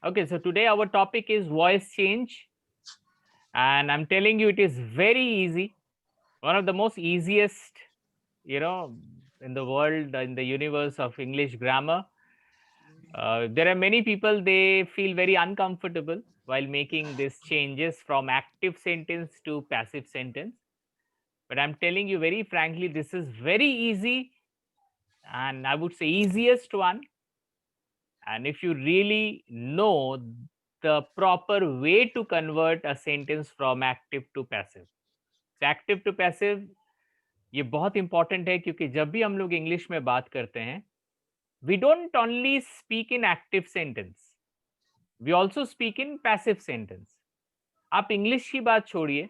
Okay, so today our topic is voice change, and I'm telling you, it is very easy. One of the most easiest, you know, in the world, in the universe of English grammar. There are many people they feel very uncomfortable while making these changes from active sentence to passive sentence. But I'm telling you very frankly, this is very easy, and I would say easiest one. And if you really know the proper way to convert a sentence from active to passive, so active to passive ये बहुत important है क्योंकि जब भी हम लोग English में बात करते हैं we don't only speak in active sentence, we also speak in passive sentence. आप इंग्लिश की बात छोड़िए,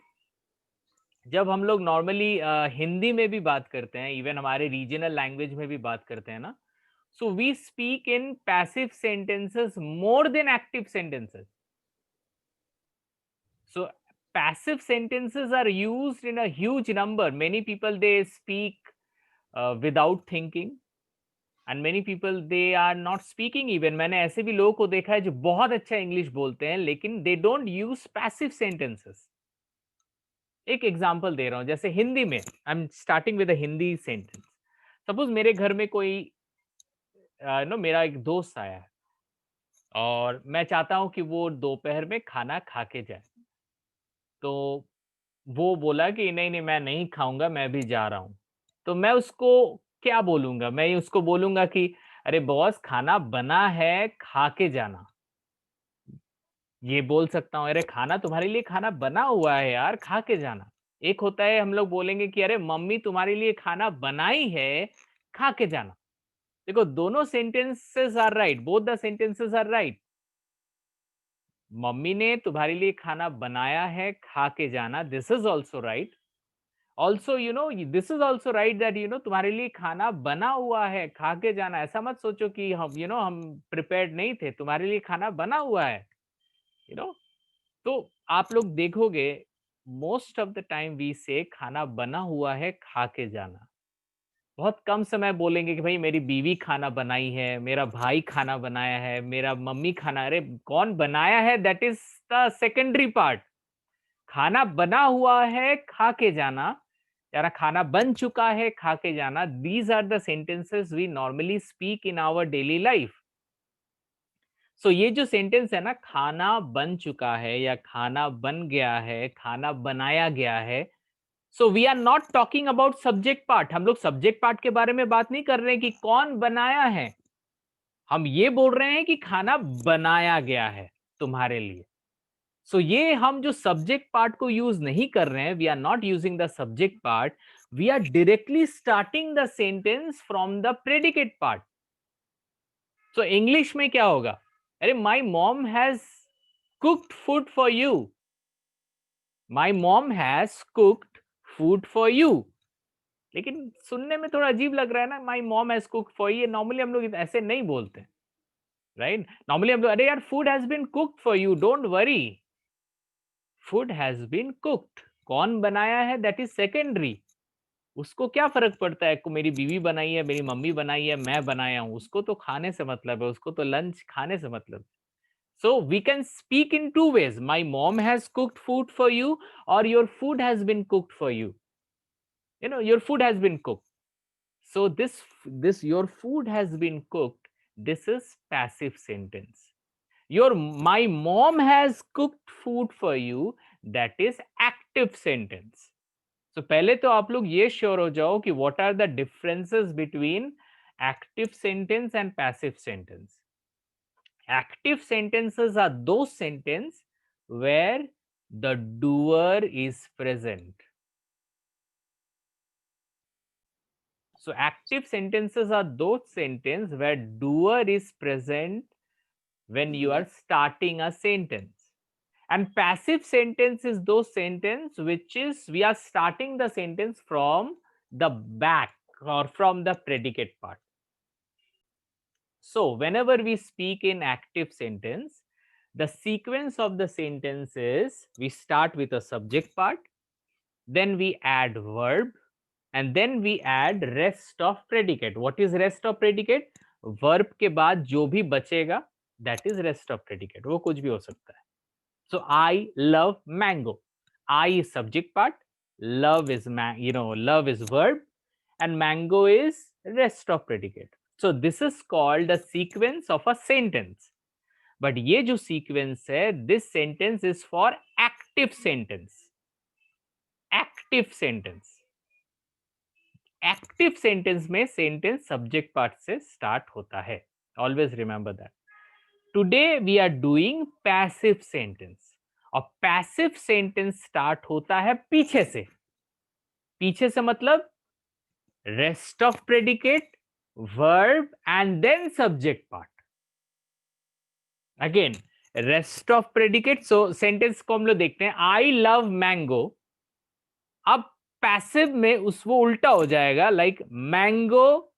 जब हम लोग नॉर्मली हिंदी में भी बात करते हैं, इवन हमारे रीजनल लैंग्वेज में भी बात करते हैं ना, so we speak in passive sentences more than active sentences. So passive sentences are used in a huge number. Many people they speak without thinking, and many people they are not speaking even. मैंने ऐसे भी लोगों को देखा है जो बहुत अच्छा इंग्लिश बोलते हैं लेकिन they don't use passive sentences. एक एग्जांपल दे रहा हूं, जैसे हिंदी में I am starting with a Hindi sentence. Suppose मेरे घर में कोई नो मेरा एक दोस्त आया है और मैं चाहता हूँ कि वो दोपहर में खाना खा के जाए. तो वो बोला कि नहीं नहीं मैं नहीं खाऊंगा, मैं भी जा रहा हूँ. तो मैं उसको क्या बोलूंगा? मैं उसको बोलूंगा कि अरे बॉस खाना बना है, खा के जाना. ये बोल सकता हूँ, अरे खाना तुम्हारे लिए खाना बना हुआ है यार, खा के जाना. एक होता है हम लोग बोलेंगे कि अरे मम्मी तुम्हारे लिए खाना बनाई है, खा के जाना. देखो दोनों sentences are right, both the sentences are right. मम्मी ने तुम्हारे लिए खाना बनाया है, खा के जाना, this is also right. Also you know this is also right that तुम्हारे लिए खाना बना हुआ है, खा के जाना. ऐसा मत सोचो कि हम हम प्रिपेयर्ड नहीं थे, तुम्हारे लिए खाना बना हुआ है. यू नो तो आप लोग देखोगे most of the time we say खाना बना हुआ है, खा के जाना. बहुत कम समय बोलेंगे कि भाई मेरी बीवी खाना बनाई है, मेरा भाई खाना बनाया है, मेरा मम्मी खाना. अरे कौन बनाया है that is the secondary part. खाना बना हुआ है, खा के जाना, यारा खाना बन चुका है, खा के जाना, these are the sentences we normally speak in our daily life. So ये जो सेंटेंस है ना, खाना बन चुका है या खाना बन गया है, खाना बनाया गया है, so we are not talking about subject part. हम लोग सब्जेक्ट पार्ट के बारे में बात नहीं कर रहे हैं कि कौन बनाया है. हम ये बोल रहे हैं कि खाना बनाया गया है तुम्हारे लिए. सो ये हम जो सब्जेक्ट पार्ट को यूज नहीं कर रहे हैं, we are not using the subject part, we are directly starting the sentence from the predicate part. So English में क्या होगा? अरे my mom has cooked food for you. My mom has cooked food for you. लेकिन सुनने में थोड़ा अजीब लग रहा है ना, my mom has cooked for you. Normally हम लोग ऐसे नहीं बोलते, राइट? नॉर्मली हम लोग अरे यार food has been cooked for you, don't worry, food has been cooked. कौन बनाया है दैट इज सेकेंडरी. उसको क्या फर्क पड़ता है को मेरी बीवी बनाई है, मेरी मम्मी बनाई है, मैं बनाया हूं, उसको तो खाने से मतलब है, उसको तो लंच खाने से मतलब. So we can speak in two ways. My mom has cooked food for you, or your food has been cooked for you. Your food has been cooked. So this your food has been cooked. This is passive sentence. Your my mom has cooked food for you. That is active sentence. So पहले तो आप लोग ये sure हो जाओ कि what are the differences between active sentence and passive sentence. Active sentences are those sentences where the doer is present. So active sentences are those sentences where doer is present when you are starting a sentence. And passive sentence is those sentence which is we are starting the sentence from the back or from the predicate part. So whenever we speak in active sentence, the sequence of the sentence is we start with a subject part, then we add verb, and then we add rest of predicate. What is rest of predicate? Verb के बाद जो भी बचेगा that is rest of predicate. वो कुछ भी हो सकता है. So I love mango. I is subject part, love is love is verb, and mango is rest of predicate. So this is called a sequence of a sentence. But ये जो sequence है, this sentence is for active sentence. Active sentence. Active sentence में sentence subject part से start होता है. Always remember that. Today we are doing passive sentence, और passive sentence start होता है पीछे से. पीछे से मतलब rest of predicate, verb and then subject part. Again rest of predicate. So sentence को हम लोग देखते हैं. I love mango. अब पैसिव में उस वो उल्टा हो जाएगा, लाइक मैंगो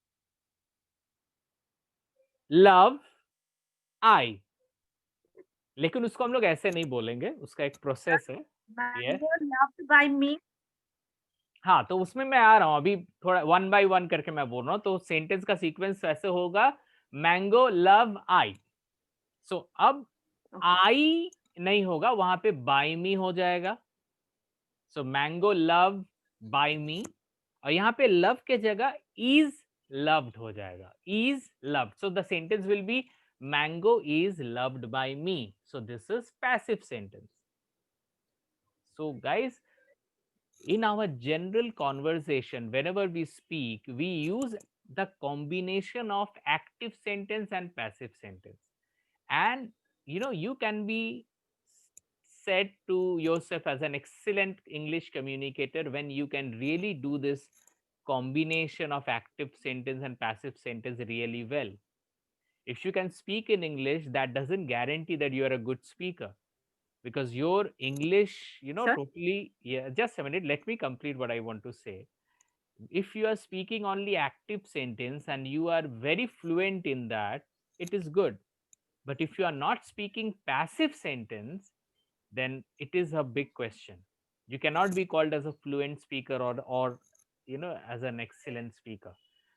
लव आई. लेकिन उसको हम लोग ऐसे नहीं बोलेंगे, उसका एक प्रोसेस है. Mango loved by me. हाँ, तो उसमें मैं आ रहा हूं अभी, थोड़ा वन बाय वन करके मैं बोल रहा हूं. तो सेंटेंस का सीक्वेंस ऐसे होगा, मैंगो लव आई. सो अब आई नहीं होगा, वहां पे बाय मी हो जाएगा. सो मैंगो लव बाय मी, और यहाँ पे लव के जगह इज लव्ड हो जाएगा. Is loved. So the sentence will be mango is loved by me. So this is passive sentence. So guys, in our general conversation, whenever we speak, we use the combination of active sentence and passive sentence. And you can be said to yourself as an excellent English communicator when you can really do this combination of active sentence and passive sentence really well. If you can speak in English, that doesn't guarantee that you are a good speaker, because your English, Sir? totally. Yeah, just a minute, let me complete what I want to say. If you are speaking only active sentence and you are very fluent in that, it is good. But if you are not speaking passive sentence, then it is a big question. You cannot be called as a fluent speaker, or as an excellent speaker.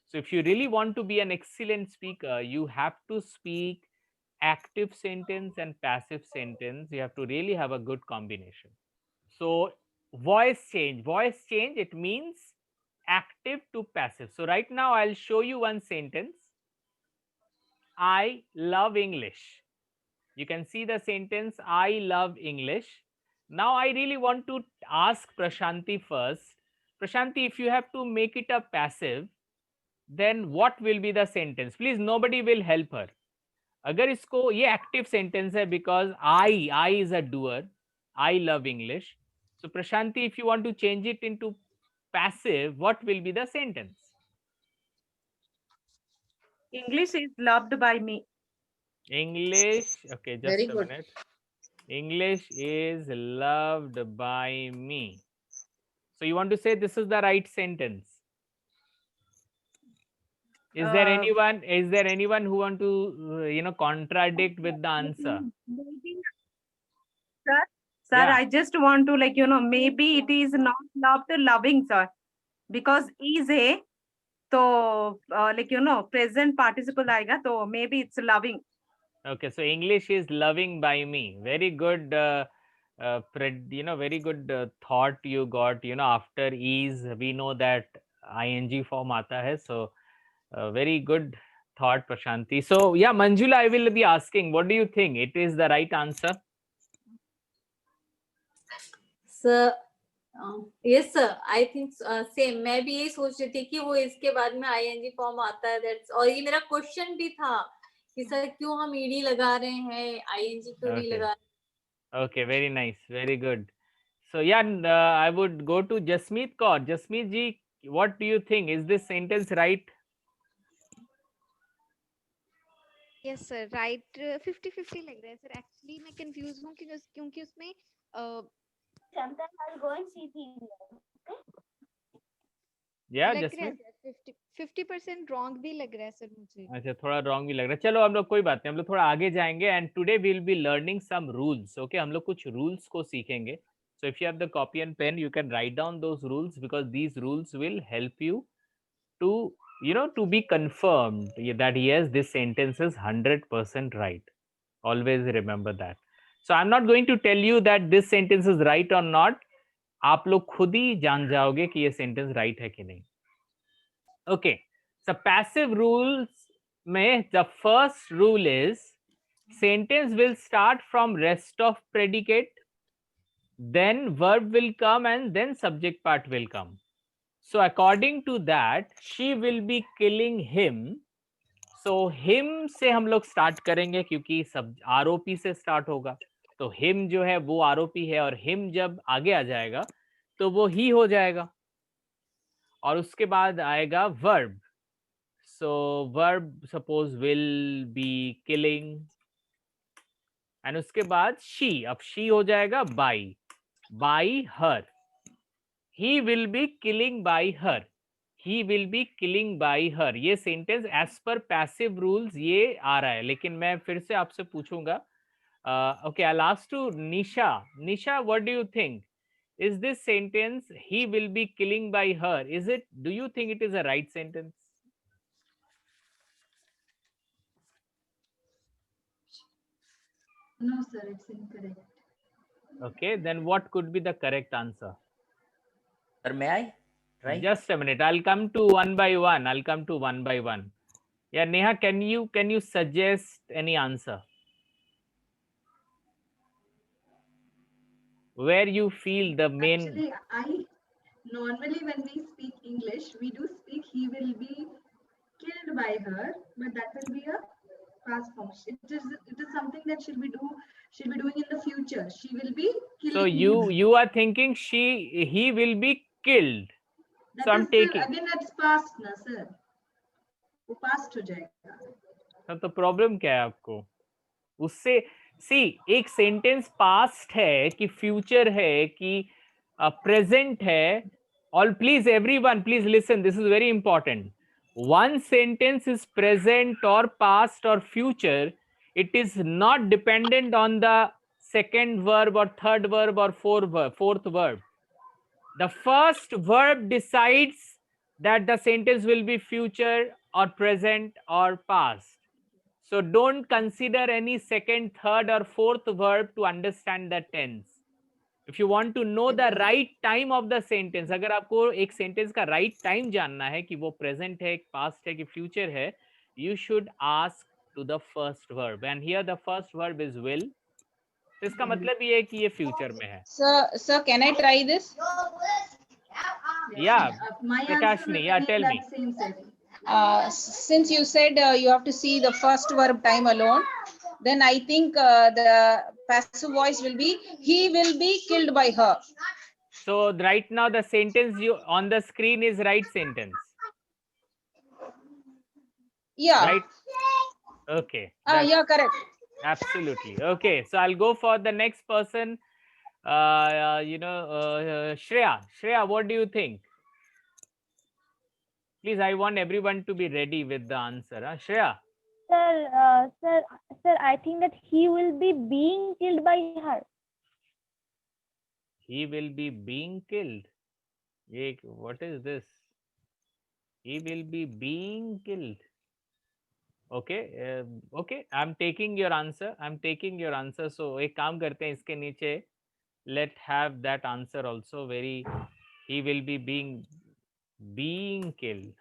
So if you really want to be an excellent speaker, you have to speak active sentence and passive sentence. You have to really have a good combination. So voice change, it means active to passive. So right now I'll show you one sentence. I love English. You can see the sentence, I love English. Now I really want to ask Prashanti first. Prashanti, if you have to make it a passive, then what will be the sentence? Please, nobody will help her. अगर इसको, ये active sentence है because I is a doer. I love English. So Prashanti, if you want to change it into passive, what will be the sentence? English is loved by me. English, okay, just Very a good. minute. English is loved by me. So you want to say this is the right sentence? Is there anyone who want to contradict with the answer? Maybe, sir, Yeah. I just want to maybe it is not loved loving, sir, because is a तो present participle आएगा, तो maybe it's loving. Okay, so English is loving by me. Very good, very good thought you got. After is, we know that ing form आता है. So very good thought, Prashanti. So yeah, Manjula, I will be asking, what do you think? It is the right answer? Sir yes sir, I think same. मैं भी यही सोच रही थी कि वो इसके बाद में आईएनजी फॉर्म आता है. दैट्स, और ये मेरा क्वेश्चन भी था कि सर क्यों हम ईडी लगा रहे हैं, आईएनजी क्यों नहीं लगा रहे हैं. Okay, very nice, very good. So yeah, I would go to Jasmeet Kaur. Jasmeet ji, what do you think? Is this sentence right? Yes sir, right. 50-50 लग रहा है सर. एक्चुअली मैं कंफ्यूज हूँ क्योंकि उसमें Yeah, लग रहा है Jasmeet. सर 50% रॉन्ग भी लग रहा है सर मुझे. अच्छा, थोड़ा रॉन्ग भी लग रहा है. चलो हम लोग कोई बात नहीं, हम लोग थोड़ा आगे जाएंगे. And today we will be learning some rules. Okay, हम लोग कुछ रूल्स को सीखेंगे. So if you have the copy and pen, you can write down those rules, because these rules will help you to to be confirmed that yes, this sentence is 100% right. Always remember that. So I'm not going to tell you that this sentence is right or not. आप लोग खुद ही जान जाओगे कि ये sentence right है कि नहीं. Okay, so passive rules में the first rule is sentence will start from rest of predicate, then verb will come and then subject part will come. So according to that, she will be killing him. So him से हम लोग start करेंगे क्योंकि सब आरोपी से start होगा. तो him जो है वो आरोपी है और him जब आगे आ जाएगा तो वो ही हो जाएगा और उसके बाद आएगा verb. So verb suppose will be killing and उसके बाद she. अब she हो जाएगा by her. He will be killing by her. He will be killing by her. ये सेंटेंस एज पर पैसिव रूल्स ये आ रहा है, लेकिन मैं फिर से आपसे पूछूंगा. Okay, I'll ask to Nisha. Nisha, what do you think? Is this sentence he will be killing by her? Is it? Do you think it is a right sentence? No, sir, it's incorrect. Okay, then what could be the correct answer? Sir, may I try? Just a minute. I'll come to one by one. Yeah, Neha, can you suggest any answer? Where you feel the main? Actually, normally when we speak English, we do speak he will be killed by her, but that will be a past form. It is something that she'll be doing in the future. She will be killing. So you are thinking he will be killed. That So I'm taking. Again, that's past, na sir. वो past हो जाएगा. तो problem क्या है आपको उससे? एक sentence past है कि फ्यूचर है कि प्रेजेंट है. और please everyone, please listen, this is very important. One sentence is present or past or future. It is not dependent on the second verb or third verb or fourth verb. The first verb decides that the sentence will be future or present or past. So don't consider any second, third or fourth verb to understand the tense. If you want to know the right time of the sentence, अगर आपको एक sentence का right time जानना है कि वो present है, past है कि future है, you should ask to the first verb. And here the first verb is will. तो इसका मतलब ये है कि ये future में है. Sir, can I try this? Yeah, My Prakashni, yeah, tell me. Since you said you have to see the first verb time alone, then I think the passive voice will be he will be killed by her. So right now the sentence you on the screen is right sentence. Yeah. Right. Okay. Yeah, correct. Absolutely. Okay. So I'll go for the next person. Shreya. Shreya, what do you think? Please, I want everyone to be ready with the answer. Shreya. Sir, I think that he will be being killed by her. He will be being killed. What is this? He will be being killed. Okay. Okay. I'm taking your answer. So एक काम करते हैं इसके नीचे. Let have that answer also. He will be being killed.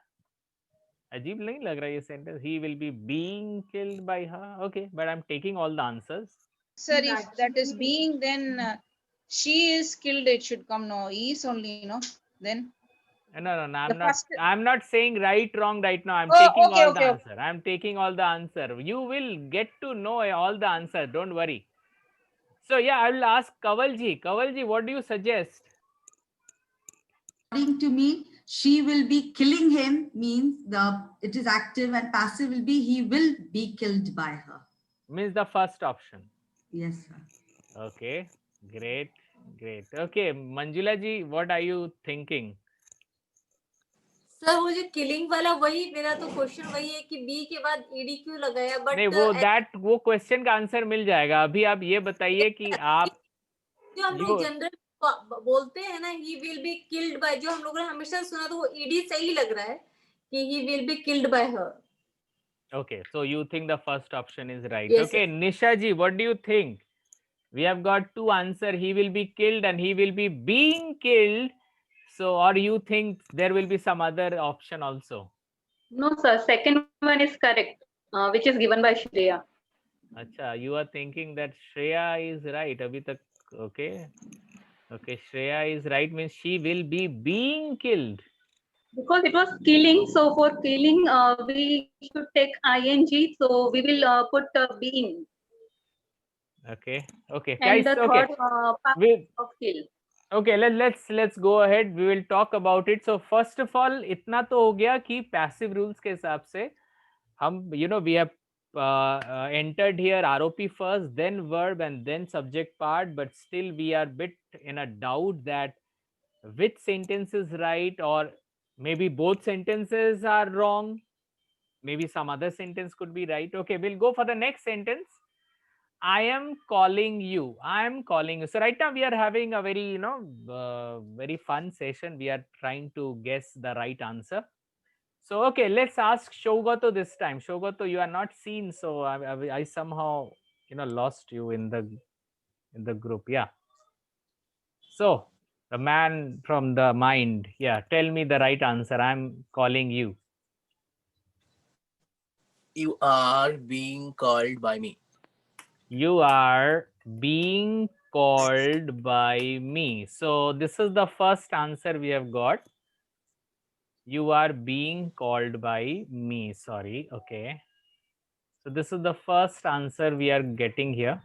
अजीब नहीं लग रहा ये sentence? He will be being killed by her. Okay, but I'm taking all the answers. Sir, if that is being, then she is killed. It should come. No, is only, no. Then. No. I'm not saying right, wrong right now. I'm taking all the answer. You will get to know all the answer. Don't worry. So yeah, I will ask Kavalji. Kavalji, what do you suggest? According to me, she will be killing him means it is active, and passive will be he will be killed by her. Means the first option. Yes, sir. Okay, great. Okay, Manjula ji, what are you thinking? Sir वो जो killing वाला वही मेरा तो question वही है कि B के बाद ईडी क्यों लगाया. बट नहीं, वो क्वेश्चन का आंसर मिल जाएगा. अभी आप ये बताइए कि आप जो हम लोग जनरल बोलते हैं ना, he will be killed by, जो हम लोगों ने हमेशा सुना, तो वो ईडी सही लग रहा है कि he will be killed by her. Okay, so you think the first option is right. Yes, Okay, Nisha ji, what do you think? We have got two answer. He will be killed and he will be being killed. So, or you think there will be some other option also? No, sir. Second one is correct, which is given by Shreya. Acha, you are thinking that Shreya is right. Abhi tak, okay. Okay, Shreya is right means she will be being killed. Because it was killing, so for killing, we should take ing. So we will put being. Okay, okay, And guys. the Okay, third part we of kill. okay. Let's go ahead. We will talk about it. So first of all, इतना तो हो गया कि passive rules के हिसाब से हम we have entered here ROP first, then verb, and then subject part. But still, we are bit in a doubt that which sentence is right, or maybe both sentences are wrong. Maybe some other sentence could be right. Okay, we'll go for the next sentence. I am calling you. I am calling you. So right now we are having a very, very fun session. We are trying to guess the right answer. So okay, let's ask Shogato this time. Shogato, you are not seen, so I somehow lost you in the group. Yeah. So the man from the mind. Yeah, tell me the right answer. I'm calling you. You are being called by me. You are being called by me. So this is the first answer we have got. You are being called by me. Sorry. Okay. So this is the first answer we are getting here.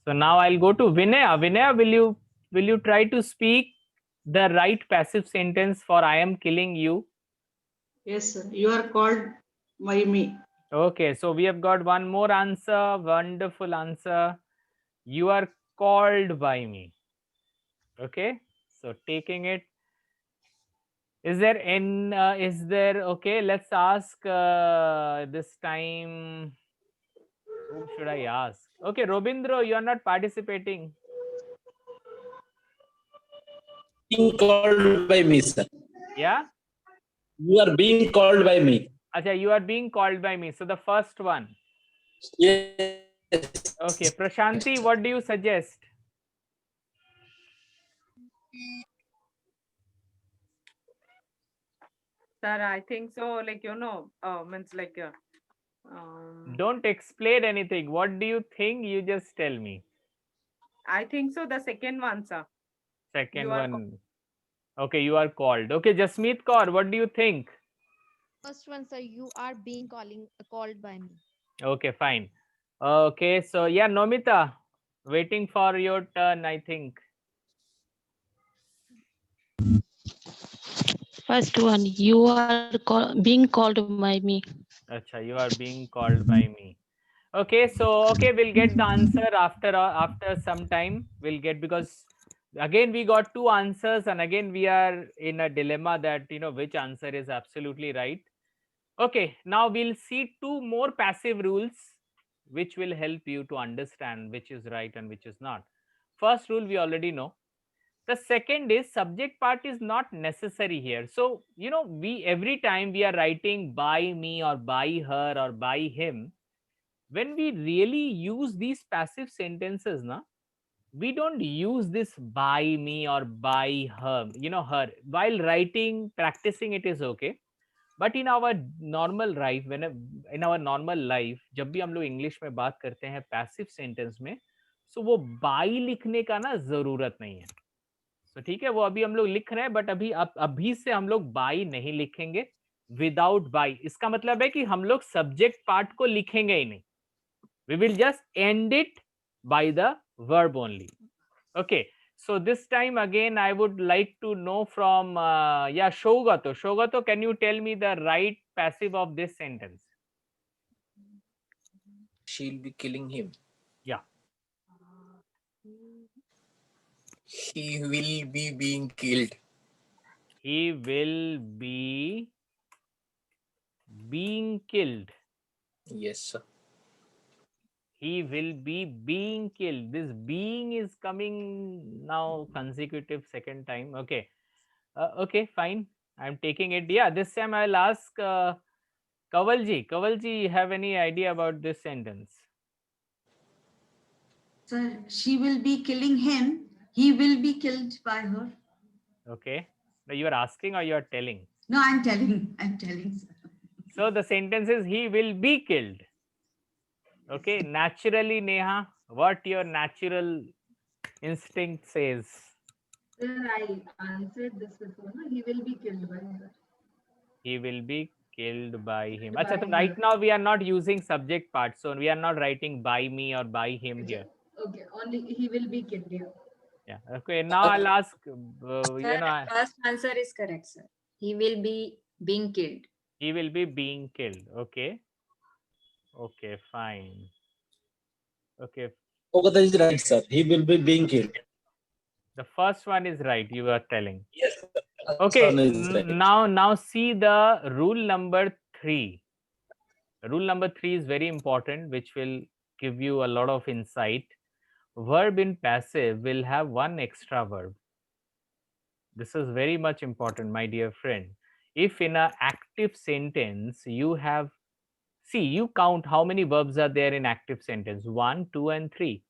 So now I'll go to Vinaya. Vinaya, will you try to speak the right passive sentence for I am killing you? Yes, sir. You are called by me. Okay, so we have got one more answer. Wonderful answer. You are called by me. Okay, so taking it. Is there okay, let's ask this time. Whom should I ask? Okay, Robindro, you are not participating. Being called by me, sir. Yeah? You are being called by me. Acha, you are being called by me. So the first one. Yes. Okay, Prashanti, what do you suggest? Sir, I think so. Like, means like, Don't explain anything. What do you think? You just tell me. I think so. The second one, sir. Second You are one. Okay, you are called. Okay, Jasmeet Kaur, what do you think? First one, sir, you are being called by me. Okay, fine. Okay, so yeah, Nomita, waiting for your turn, I think. First one, you are being called by me. Acha, you are being called by me. Okay, so okay, we'll get the answer after some time. We'll get, because again we got two answers, and again we are in a dilemma that which answer is absolutely right. Okay, now we'll see two more passive rules which will help you to understand which is right and which is not. First rule we already know. The second is subject part is not necessary here. So we every time we are writing by me or by her or by him, when we really use these passive sentences, we don't use this by me or by her. Her, while writing, practicing it is okay, but in our normal life, in our normal life, जब भी हम लोग English में बात करते हैं passive sentence में, सो वो बाई लिखने का ना जरूरत नहीं है. तो ठीक है, वो अभी हम लोग लिख रहे हैं, बट अभी से हम लोग बाई नहीं लिखेंगे. विदाउट बाई इसका मतलब है कि हम लोग सब्जेक्ट पार्ट को लिखेंगे ही नहीं. We will just end it by the verb only. Okay, so this time again I would like to know from Shogato. Shogato, can you tell me the right passive of this sentence? She'll be killing him. Yeah. He will be being killed. He will be being killed. Yes, sir. He will be being killed. This being is coming now consecutive second time. Okay. Okay, fine. I'm taking it. Yeah, this time I'll ask Kavalji, you have any idea about this sentence? Sir, she will be killing him. He will be killed by her. Okay. Now you are asking or you are telling? No, I'm telling. I'm telling, sir. So the sentence is he will be killed. Okay. Naturally, Neha, what your natural instinct says? Sir, I answered this before. No? He will be killed by her. He will be killed by him. By Achha, so her. right now we are not using subject part. So we are not writing by me or by him here. Okay, only he will be killed. Yeah. Yeah. Okay. Now I'll ask, Sir, first answer is correct, sir. He will be being killed. He will be being killed. Okay. Okay, fine. Okay. Okay, that is right, sir. He will be being killed. The first one is right, you are telling. Yes, sir. Okay, First one is right. now see the rule number 3. Rule number 3 is very important, which will give you a lot of insight. Verb in passive will have one extra verb. This is very much important, my dear friend. If in an active sentence you have, see, you count how many verbs are there in active sentence, 1, 2, and 3.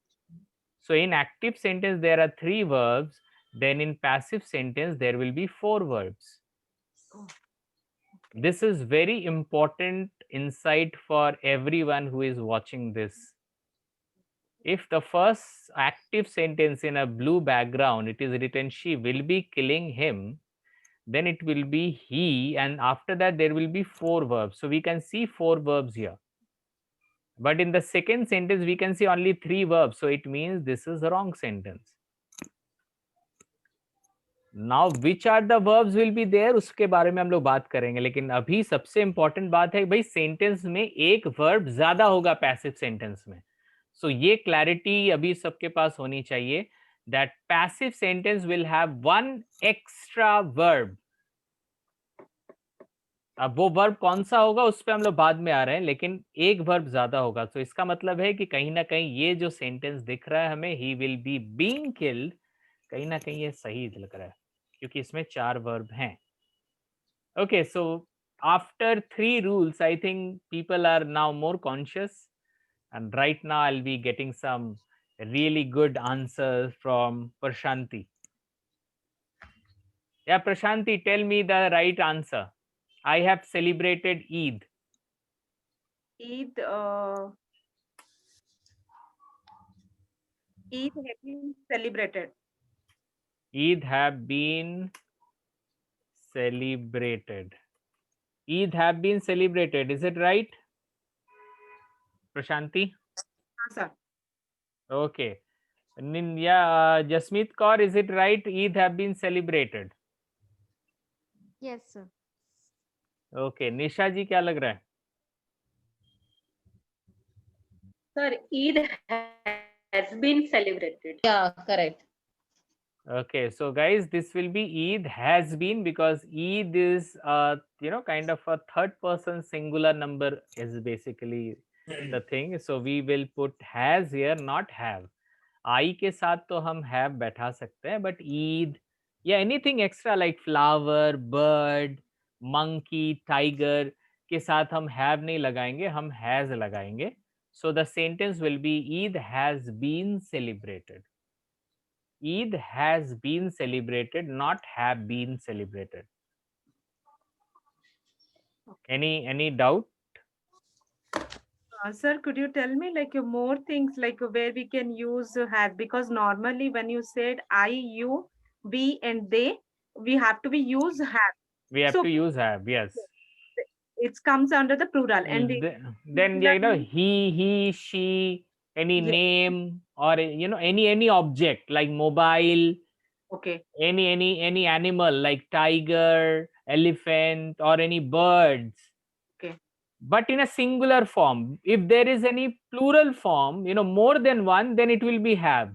So in active sentence, there are 3 verbs. Then in passive sentence, there will be 4 verbs. This is very important insight for everyone who is watching this. If the first active sentence in a blue background, it is written, she will be killing him, then it will be he, and after that there will be 4 verbs. So we can see 4 verbs here. But in the second sentence, we can see only 3 verbs. So it means this is the wrong sentence. Now, which are the verbs will be there? उसके बारे में हम लोग बात करेंगे. लेकिन अभी सबसे important बात है भाई सेंटेंस में एक वर्ब ज्यादा होगा पैसिव सेंटेंस में. So ये क्लैरिटी अभी सबके पास होनी चाहिए. That passive sentence will have one extra verb. अब वो वर्ब कौन सा होगा उस पर हम लोग बाद में आ रहे हैं, लेकिन एक वर्ब ज्यादा होगा. तो इसका मतलब है कि कहीं ना कहीं ये जो सेंटेंस दिख रहा है हमें, he will be being killed, कहीं ना कहीं ये सही लग रहा है क्योंकि इसमें 4 वर्ब हैं. Okay, so after 3 rules I think people are now more conscious and right now I will be getting some really good answers from Prashanti. Yeah, Prashanti, tell me the right answer. I have celebrated Eid. Eid have been celebrated. Eid have been celebrated. Eid have been celebrated. Is it right, Prashanti? Yes, sir. Okay. Jasmeet Kaur, is it right? Eid have been celebrated. Yes, sir. Okay. निशा जी क्या लग रहा है? Sir, Eid has been celebrated. Yeah, correct. Okay, so guys, this will be Eid has been, because Eid is kind of a third person singular number is basically the thing. So we will put has here, not have. I के साथ तो हम have बैठा सकते हैं, but Eid या anything extra like flower, bird, monkey, tiger के साथ हम have नहीं लगाएंगे, हम has लगाएंगे. So the sentence will be Eid has been celebrated. Eid has been celebrated, not have been celebrated. Any doubt? Sir, could you tell me like more things like where we can use have? Because normally when you said I, you, we, and they, we have to be use have. We have to use have, yes. It comes under the plural, and then he, she, any name or any object like mobile. Okay. Any animal like tiger, elephant, or any birds. Okay. But in a singular form. If there is any plural form, more than one, then it will be have.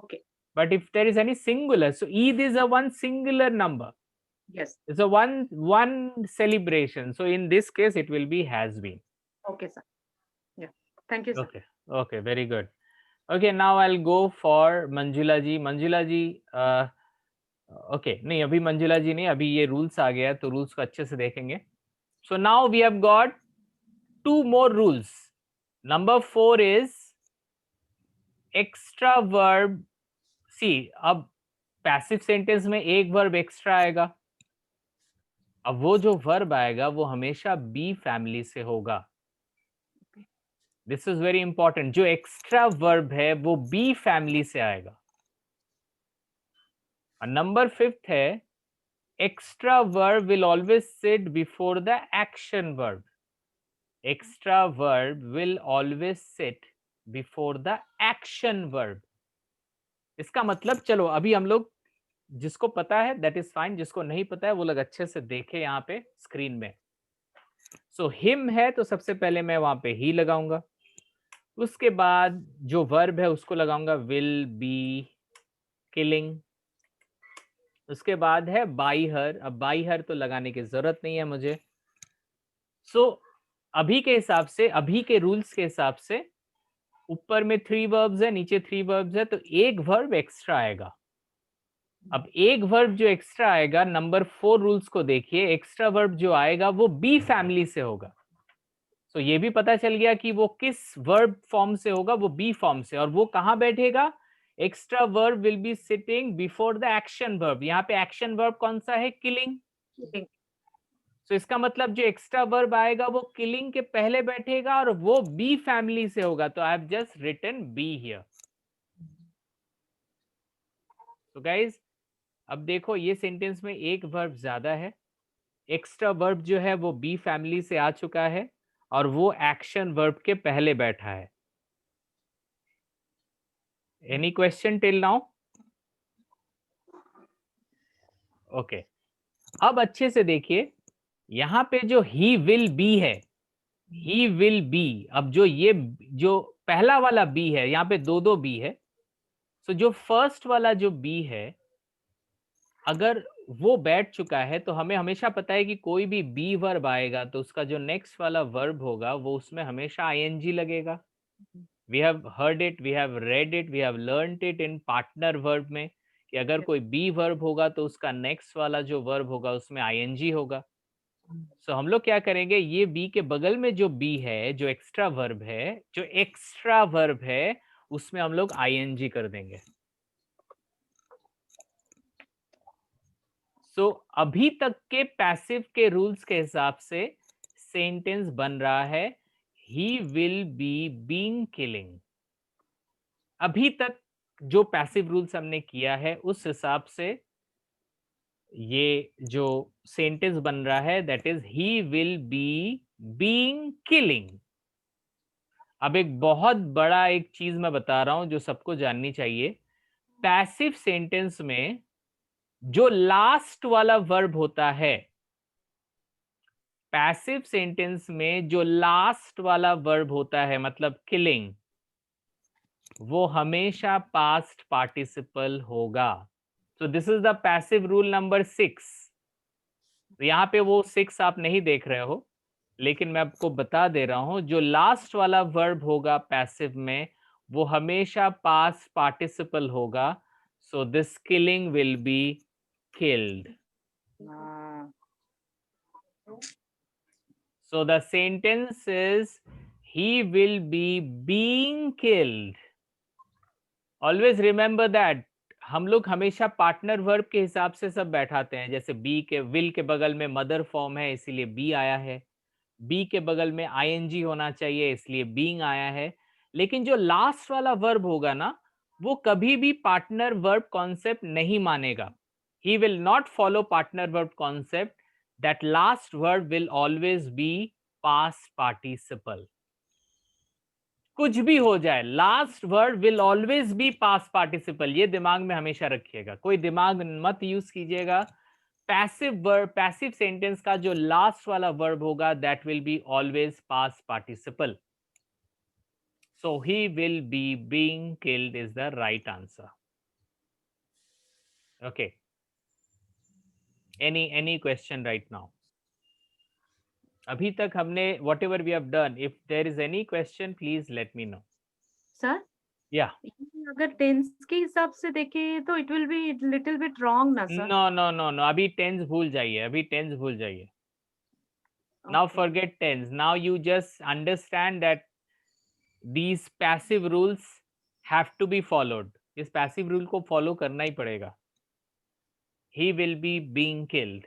Okay. But if there is any singular, so Eid is a one singular number. Yes. It's a one celebration. So in this case, it will be has been. Okay, sir. Yeah. Thank you, sir. Okay. Okay. Very good. Okay. Now I'll go for Manjula ji. Manjula ji, okay. नहीं अभी मंजुला जी नहीं, अभी ये rules आ गया तो rules को अच्छे से देखेंगे. So now we have got 2 more rules. Number 4 is extra verb. See, अब पैसिव सेंटेंस में एक वर्ब एक्स्ट्रा आएगा. अब वो जो वर्ब आएगा वो हमेशा बी फैमिली से होगा. This is very important. जो एक्स्ट्रा वर्ब है वो बी फैमिली से आएगा. नंबर 5 है extra verb will always sit before the action verb. Extra verb will always sit before the action verb. इसका मतलब चलो अभी हम लोग जिसको पता है that is fine, जिसको नहीं पता है वो लोग अच्छे से देखे यहाँ पे स्क्रीन में. So him है तो सबसे पहले मैं वहां पे he लगाऊंगा. उसके बाद जो verb है उसको लगाऊंगा will be killing. उसके बाद है बाई हर. अब बाई हर तो लगाने की जरूरत नहीं है मुझे. सो अभी के हिसाब से, अभी के रूल्स के हिसाब से ऊपर में 3 वर्ब्स है, नीचे 3 वर्ब्स है, तो एक वर्ब एक्स्ट्रा आएगा. अब एक वर्ब जो एक्स्ट्रा आएगा, नंबर 4 रूल्स को देखिए, एक्स्ट्रा वर्ब जो आएगा वो बी फैमिली से होगा. सो ये भी पता चल गया कि वो किस वर्ब फॉर्म से होगा, वो बी फॉर्म से. और वो कहाँ बैठेगा? Extra verb will be sitting before the action verb. यहाँ पे एक्शन वर्ब कौन सा है? किलिंग. सो इसका मतलब जो एक्स्ट्रा वर्ब आएगा वो किलिंग के पहले बैठेगा और वो बी फैमिली से होगा. तो I have just written be here. तो गाइज अब देखो ये सेंटेंस में एक वर्ब ज्यादा है. एक्स्ट्रा वर्ब जो है वो बी फैमिली से आ चुका है और वो एक्शन वर्ब के पहले बैठा है. Any question till now? Okay. अब अच्छे से देखिए यहाँ पे जो he will be है, he will be. अब जो ये जो पहला वाला be है, यहाँ पे दो be है. So जो फर्स्ट वाला जो be है, अगर वो बैठ चुका है तो हमें हमेशा पता है कि कोई भी be वर्ब आएगा तो उसका जो नेक्स्ट वाला वर्ब होगा वो उसमें हमेशा ing लगेगा. We have heard it, we have read it, we have learned it in partner verb में कि अगर कोई be verb होगा तो उसका next वाला जो verb होगा उसमें ing होगा. So हम लोग क्या करेंगे, ये be के बगल में जो be है, जो extra verb है, जो extra verb है, उसमें हम लोग ing कर देंगे. So अभी तक के पैसिव के रूल्स के हिसाब से सेंटेंस बन रहा है he will be being killing. अभी तक जो पैसिव रूल्स हमने किया है उस हिसाब से ये जो सेंटेंस बन रहा है that is he will be being killing. अब एक बहुत बड़ा एक चीज मैं बता रहा हूं जो सबको जाननी चाहिए. पैसिव सेंटेंस में जो लास्ट वाला वर्ब होता है, पैसिव सेंटेंस में जो लास्ट वाला वर्ब होता है मतलब किलिंग, वो हमेशा पास्ट पार्टिसिपल होगा. So this is the passive rule number 6. तो यहाँ पे वो 6 आप नहीं देख रहे हो, लेकिन मैं आपको बता दे रहा हूं जो लास्ट वाला वर्ब होगा पैसिव में वो हमेशा पास्ट पार्टिसिपल होगा. So this killing will be killed. So the sentence is he will be being killed. Always remember that. हम लोग हमेशा पार्टनर वर्ब के हिसाब से सब बैठाते हैं. जैसे बी के विल के बगल में मदर फॉर्म है इसीलिए बी आया है. बी के बगल में ing होना चाहिए इसलिए बीइंग आया है. लेकिन जो लास्ट वाला वर्ब होगा ना वो कभी भी पार्टनर वर्ब कॉन्सेप्ट नहीं मानेगा. He will not follow partner verb concept. That last word will always be past participle. कुछ भी हो जाए, last word will always be past participle. ये दिमाग में हमेशा रखिएगा, कोई दिमाग मत यूज कीजिएगा. पैसिव वर्ब, पैसिव सेंटेंस का जो लास्ट वाला वर्ब होगा that will be always past participle. So he will be being killed is the right answer. Okay. Any question right now? अभी तक हमने whatever we have done, if there is any question please let me know. Sir? Yeah. अगर tense के हिसाब से देखें तो it will be little bit wrong ना सर? No. अभी टेंस भूल जाइए, Now Okay. forget tense. Now you just understand that these passive rules have to be followed. इस passive rule को follow करना ही पड़ेगा. He will be being killed.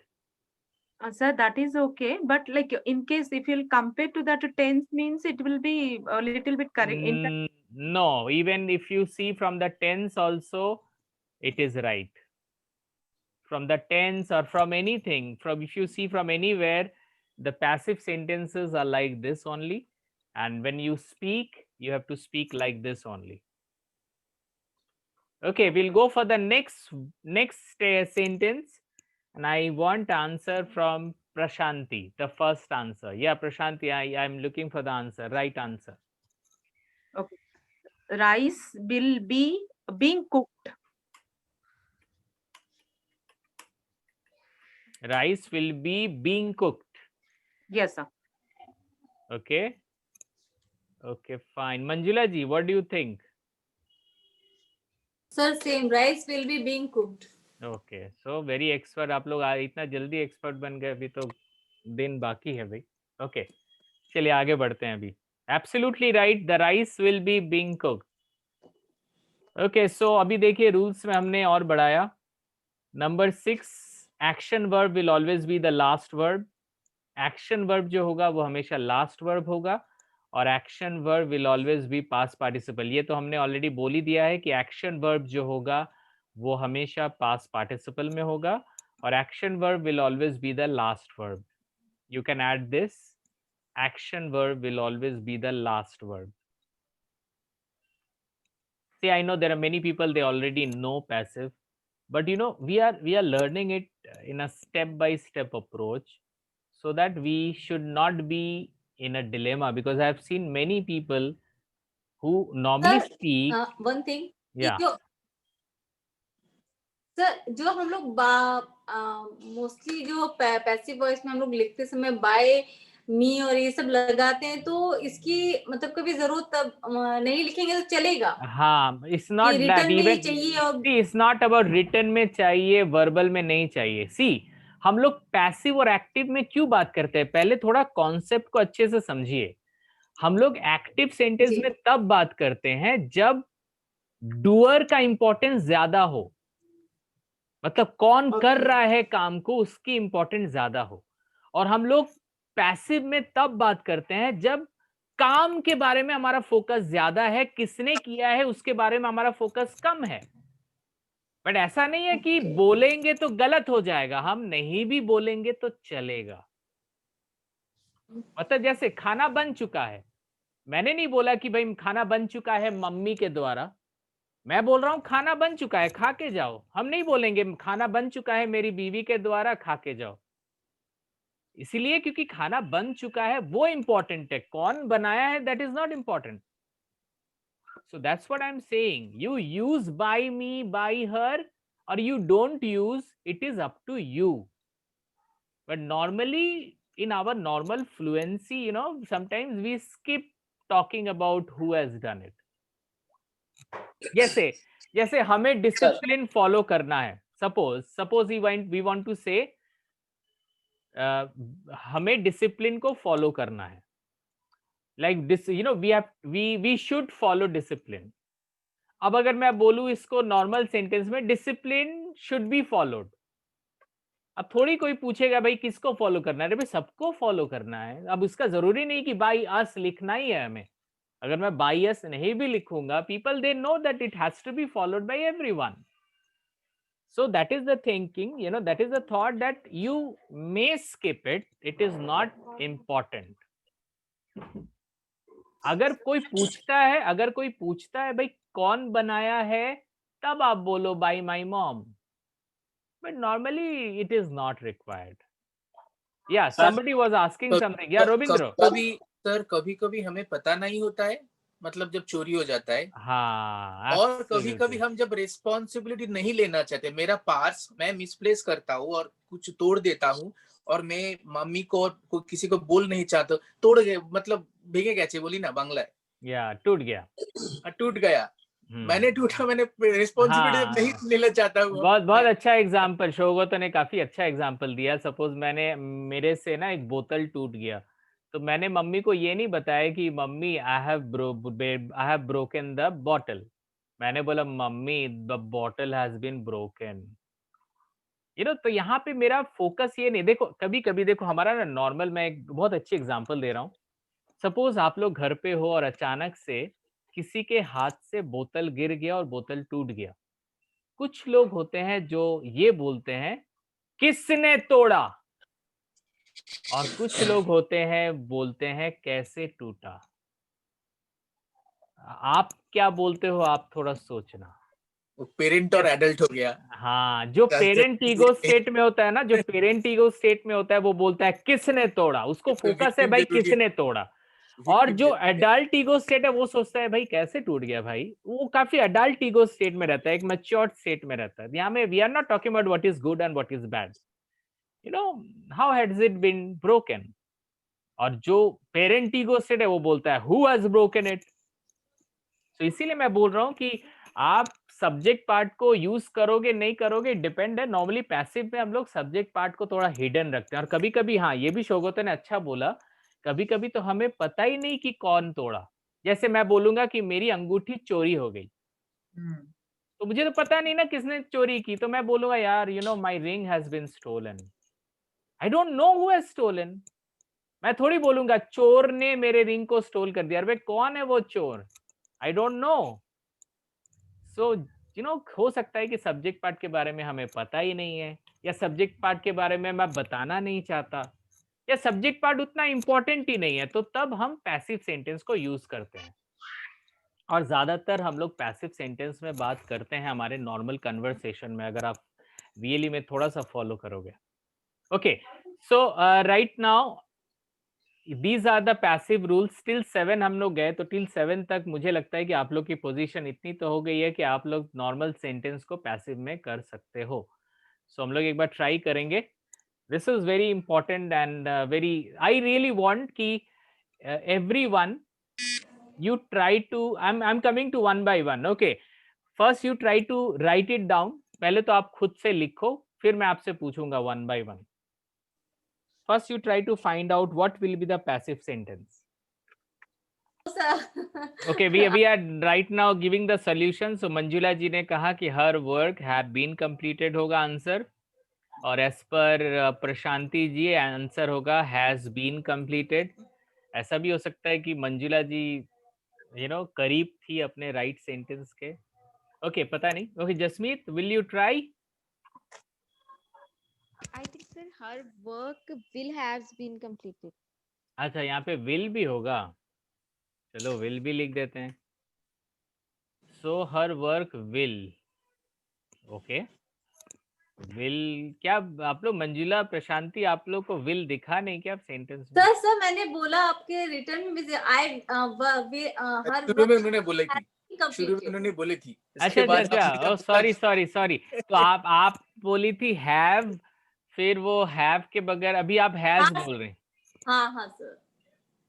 Sir, that is okay, but like in case if you'll compare to that tense means it will be a little bit correct. No, even if you see from the tense also, it is right. From the tense or from anything, from if you see from anywhere, the passive sentences are like this only, and when you speak, you have to speak like this only. Okay, we'll go for the next sentence, and I want answer from Prashanti, the first answer. Yeah, Prashanti, I'm looking for the answer, right answer. Okay. Rice will be being cooked. Rice will be being cooked. Yes, sir. Okay. Okay, fine. Manjula ji, what do you think? Sir, same. Rice will be being cooked. Okay, so very expert. आप लोग इतना जल्दी expert बन गए, अभी तो दिन बाकी है भाई. Okay, चलिए आगे बढ़ते हैं अभी. Absolutely right. The rice will be being cooked. Okay, so अभी देखिए रूल्स में हमने और बढ़ाया. Number 6, action verb will always be the last verb. Action verb जो होगा वो हमेशा last verb होगा, और action verb will always be past participle. ये तो हमने already बोल ही दिया है कि action verb जो होगा वो हमेशा past participle में होगा, और action verb will always be the last verb. You can add this. Action verb will always be the last verb. See, I know there are many people, they already know passive, but you know, we are learning it in a step-by-step approach, so that we should not be in a dilemma, because I have seen many people who normally Sir, speak. one thing. Yeah. Sir जो हम लोग mostly जो passive voice में हम लोग लिखते समय bye मी और ये सब लगाते हैं, तो इसकी मतलब कभी जरूरत तब नहीं लिखेंगे तो चलेगा. हाँ, it's not that even. See, it's not about written में चाहिए, verbal में नहीं चाहिए. See, हम लोग पैसिव और एक्टिव में क्यों बात करते हैं? पहले थोड़ा कॉन्सेप्ट को अच्छे से समझिए. हम लोग एक्टिव सेंटेंस में तब बात करते हैं जब डूअर का इंपॉर्टेंस ज्यादा हो, मतलब कौन कर रहा है काम को उसकी इंपॉर्टेंस ज्यादा हो. और हम लोग पैसिव में तब बात करते हैं जब काम के बारे में हमारा फोकस ज्यादा है, किसने किया है उसके बारे में हमारा फोकस कम है. बट ऐसा नहीं है कि बोलेंगे तो गलत हो जाएगा, हम नहीं भी बोलेंगे तो चलेगा. मतलब जैसे खाना बन चुका है, मैंने नहीं बोला कि भाई खाना बन चुका है मम्मी के द्वारा, मैं बोल रहा हूं खाना बन चुका है, खा के जाओ. हम नहीं बोलेंगे खाना बन चुका है मेरी बीवी के द्वारा, खा के जाओ. इसीलिए क्योंकि खाना बन चुका है वो इंपॉर्टेंट है, कौन बनाया है that is not important. So that's what I'm saying. You use by me, by her, or you don't use, it is up to you. But normally in our normal fluency, you know, sometimes we skip talking about who has done it. जैसे हमें discipline follow करना है. Suppose we want to say हमें discipline को follow करना है. Like this, you know, we should follow discipline. अब अगर मैं बोलूं इसको नॉर्मल सेंटेंस में, डिसिप्लिन शुड बी फॉलोड. अब थोड़ी कोई पूछेगा भाई किसको फॉलो करना है, अरे भाई सबको फॉलो करना है. अब उसका जरूरी नहीं कि बाई अस लिखना ही है हमें. अगर मैं बाई अस नहीं भी लिखूंगा, people they know that it has to be followed by everyone. So that is the thinking, you know, that is the thought that you may skip it. It is not important. अगर कोई पूछता है भाई कौन बनाया है, तब आप बोलो by my mom. But normally it is not required. या somebody was asking something. या रविंद्र, कभी हमें पता नहीं होता है, मतलब जब चोरी हो जाता है. हाँ, और कभी हम जब रिस्पॉन्सिबिलिटी नहीं लेना चाहते, मेरा पार्स मैं मिसप्लेस करता हूँ और कुछ तोड़ देता हूँ, और मैं मम्मी को और किसी को बोल नहीं चाहता, तोड़ गए मतलब भेगे कैसे बोली ना बांग्ला, या टूट गया. टूट गया. मैंने टूटा, मैंने रिस्पॉन्सिबिलिटी नहीं लेना चाहता हूँ। बहुत अच्छा एग्जांपल, शोगत ने काफी अच्छा एग्जांपल दिया। सपोज मेरे से ना एक बोतल टूट गया, तो मैंने मम्मी को ये नहीं बताया कि मम्मी I have broken the bottle. मैंने बोला मम्मी the bottle has been broken, तो यहाँ पे मेरा फोकस ये नहीं। देखो कभी कभी देखो हमारा ना नॉर्मल, मैं एक बहुत अच्छी एग्जांपल दे रहा हूँ। सपोज आप लोग घर पे हो और अचानक से किसी के हाथ से बोतल गिर गया और बोतल टूट गया। कुछ लोग होते हैं जो ये बोलते हैं किसने तोड़ा, और कुछ लोग होते हैं बोलते हैं कैसे टूटा। आप क्या बोलते हो, आप थोड़ा सोचना। पेरेंट और एडल्ट हो गया। हाँ, जो पेरेंट ईगो स्टेट में होता है ना, जो पेरेंट ईगो स्टेट में होता है वो बोलता है किसने तोड़ा, उसको फोकस है भाई किसने तोड़ा। और जो एडल्ट ईगो स्टेट है वो सोचता है भाई कैसे टूट गया भाई, वो काफी एडल्ट ईगो स्टेट में रहता है, एक मैच्योर्ड स्टेट में रहता है। यहाँ में we are not talking about what is good and what is bad, how has it been broken. और जो पेरेंट ईगो स्टेट है वो बोलता है हु हैज ब्रोकन इट। तो इसीलिए मैं बोल रहा हूँ कि आप सब्जेक्ट पार्ट को यूज करोगे नहीं करोगे डिपेंड है। नॉर्मली पैसिव में हम लोग सब्जेक्ट पार्ट को थोड़ा हिडन रखते हैं, और कभी कभी हाँ ये भी शोगत ने अच्छा बोला, कभी कभी तो हमें पता ही नहीं कि कौन तोड़ा। जैसे मैं बोलूंगा कि मेरी अंगूठी चोरी हो गई, तो मुझे तो पता नहीं ना किसने चोरी की, तो मैं बोलूंगा यार my ring has been stolen, I don't know who has stolen. मैं थोड़ी बोलूंगा चोर ने मेरे रिंग को स्टोल कर दिया, अरे कौन है वो चोर, आई डोंट नो। सो हो सकता है कि सब्जेक्ट पार्ट के बारे में हमें पता ही नहीं है, या सब्जेक्ट पार्ट के बारे में मैं बताना नहीं चाहता, या सब्जेक्ट पार्ट उतना इंपॉर्टेंट ही नहीं है, तो तब हम पैसिव सेंटेंस को यूज करते हैं। और ज्यादातर हम लोग पैसिव सेंटेंस में बात करते हैं हमारे नॉर्मल कन्वर्सेशन में, अगर आप रियली में थोड़ा सा फॉलो करोगे। Okay, so right now these are the passive rules। till 7 हम लोग गए, तो till 7 तक मुझे लगता है कि आप लोग की पोजीशन इतनी तो हो गई है कि आप लोग नॉर्मल सेंटेंस को पैसिव में कर सकते हो। सो हम लोग एक बार ट्राई करेंगे। This is very important and very, I really want कि everyone you try to, I'm coming to one by one। okay, first you try to write it down। पहले तो आप खुद से लिखो, फिर मैं आपसे पूछूंगा one by one। First you try to find out what will be the passive sentence। okay, we are right now giving the solution। so Manjula जी ने कहा कि her work have been completed होगा आंसर, और as per प्रशांति जी answer होगा has been completed। ऐसा भी हो सकता है कि मंजुला जी करीब थी अपने राइट सेंटेंस के। ओके, पता नहीं। Okay Jasmeet, will you try? I think sir her work will has been completed। अच्छा, यहाँ पे विल भी होगा, चलो विल भी लिख देते हैं। So her work will, okay will. क्या आप लोग मंजुला प्रशांति आप लोग को विल दिखा नहीं क्या सेंटेंस में? सर मैंने बोला आपके रिटर्न में हर शुरू में उन्होंने बोली थी, शुरू में उन्होंने बोली थी। अच्छा, सॉरी तो आप बोली थी हैव, फिर वो हैव के बगैर अभी आप हैज बोल रहे हैं। हाँ सर,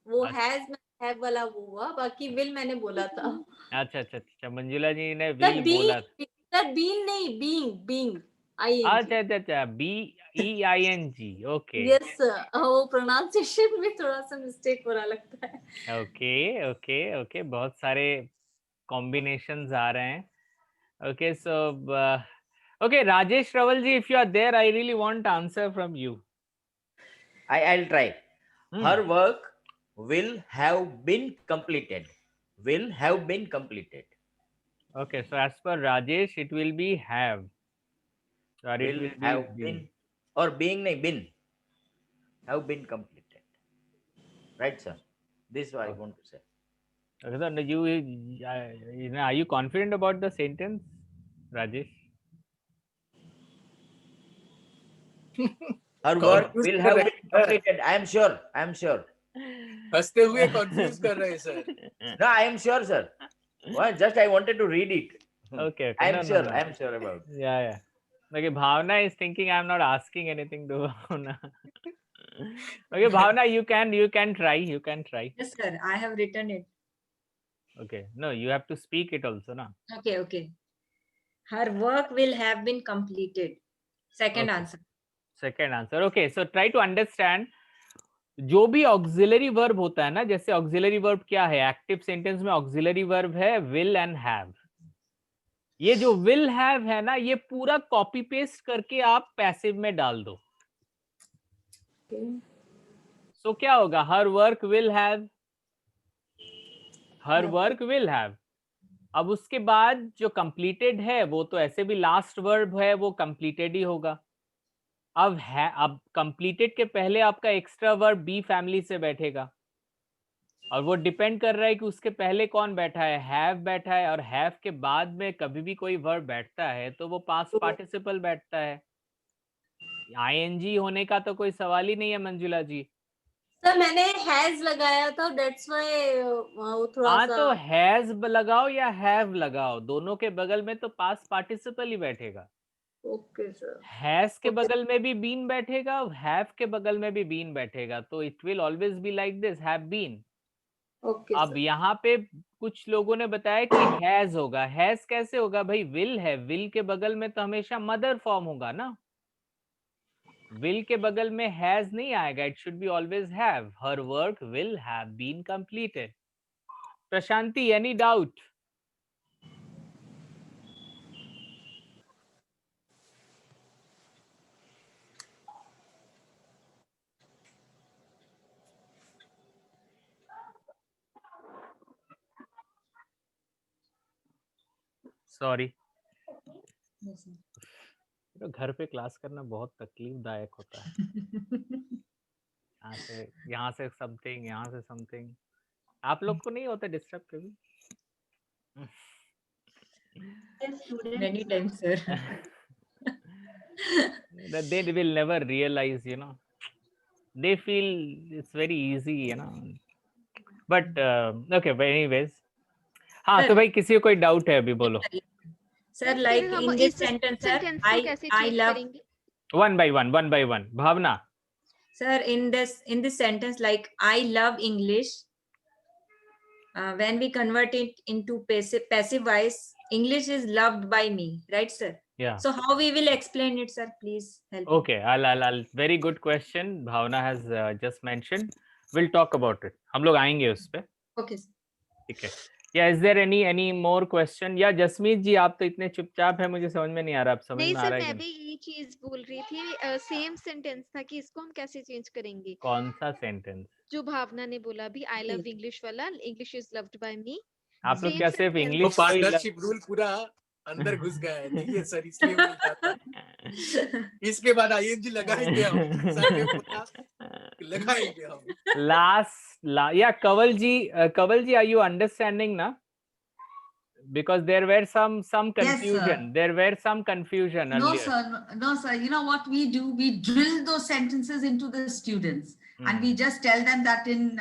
वो हैव वाला वो हुआ, बाकी विल मैंने बोला था। अच्छा, मंजुला जी ने विल बोला था। सर बीइंग नहीं, बीइंग अच्छा, BEING। ओके यस सर, वो प्रोनाउंसिएशन में थोड़ा सा मिस्टेक हो रहा लगता है। ओके, बहुत सारे कॉम्बिनेशंस आ रहे हैं। Okay, so okay, Rajesh Raval ji, if you are there, I really want answer from you। I'll try। Her work will have been completed, will have been completed। okay, so as per Rajesh it will be have, or it will have been, or being nahi been, have been completed, right sir? This is what I want to say। okay, so are you confident about the sentence, Rajesh? Her work will have been completed। I am sure। हंसते हुए confuse कर रहे हैं sir. No, I am sure sir। well, just I wanted to read it। okay, I am sure I am sure about it। yeah okay, Bhavna is thinking I am not asking anything to Bhavna। okay, Bhavna, you can try, Yes sir, I have written it। Okay. No, you have to speak it also, na. Okay, okay. Her work will have been completed. Second Okay. answer. Second answer. Okay. So try to understand. जो भी auxiliary verb होता है ना, जैसे auxiliary verb क्या है, active sentence में auxiliary verb है विल एंड हैव. ये जो विल हैव है ना, ये पूरा कॉपी पेस्ट करके आप पैसिव में डाल दो. सो क्या होगा, हर work will have, her work will have. अब उसके बाद जो कंप्लीटेड है वो तो ऐसे भी लास्ट वर्ब है, वो कंप्लीटेड ही होगा. अब है, अब कंप्लीटेड के पहले आपका एक्स्ट्रा वर्ब बी फैमिली से बैठेगा, और वो डिपेंड कर रहा है कि उसके पहले कौन बैठा है, हैव बैठा है, और हैव के बाद में कभी भी कोई वर्ब बैठता है तो वो पास्ट पार्टिसिपल बैठता है. आईएनजी होने का तो कोई सवाल ही नहीं है मंजुला जी. सर मैंने हैज लगाया था, दैट्स व्हाई वो थोड़ा हाँ, सा. तो हैज लगाओ या हैव लगाओ, दोनों के बगल में तो पास्ट पार्टिसिपल ही बैठेगा. Okay sir. हैज के बगल में भी बीन बैठेगा, हैव के बगल में भी बीन बैठेगा, तो it will always be like this, have been. Okay अब यहाँ पे कुछ लोगों ने बताया कि हैज होगा. हैज कैसे होगा भाई, विल है, विल के बगल में तो हमेशा मदर फॉर्म होगा ना, विल के बगल में हैज नहीं आएगा. It should be always have. Her work will have been completed. Prashanti, any doubt? Sorry, घर पे क्लास करना बहुत तकलीफदायक होता है. यहाँ से समथिंग, यहाँ से समथिंग. आप लोग को नहीं होता डिस्टर्ब कभी? Many times, sir. They will never realize, you know. They feel it's very easy, you know. But okay, but anyways. हाँ, तो भाई किसी को कोई डाउट है अभी बोलो. Sir, like in this sentence, sir, I love. One by one. Bhavna. Sir, in this sentence, like I love English. When we convert it into passive voice, English is loved by me, right, sir? Yeah. So how we will explain it, sir? Please help. Okay, I'll very good question. Bhavna has just mentioned. We'll talk about it. हम लोग आएंगे उस पे. Okay. ठीक है. Yeah, is there any more question? या जसमीत जी, आप तो इतने चुपचाप है, मुझे समझ में नहीं आ रहा. आप समझ नहीं में आ सर, रहा है मैं भी यही चीज बोल रही थी. सेम सेंटेंस था कि इसको हम कैसे चेंज करेंगे. कौन सा सेंटेंस? जो भावना ने बोला अभी, आई लव इंग्लिश वाला, इंग्लिश इज लव्ड बाय मी. आप लोग क्या सिर्फ इंग्लिश? वो पार्टनरशिप रूल पूरा अंदर घुस गया है. ठीक है सर, इसलिए बोलता था. इसके बाद आईएनजी लगाएंगे हम. लगाएंगे हम. Yeah, Kaval ji, are you understanding now? Because there were some confusion. Yes, there were some confusion earlier. No, sir. You know what we do? We drill those sentences into the students, and we just tell them that in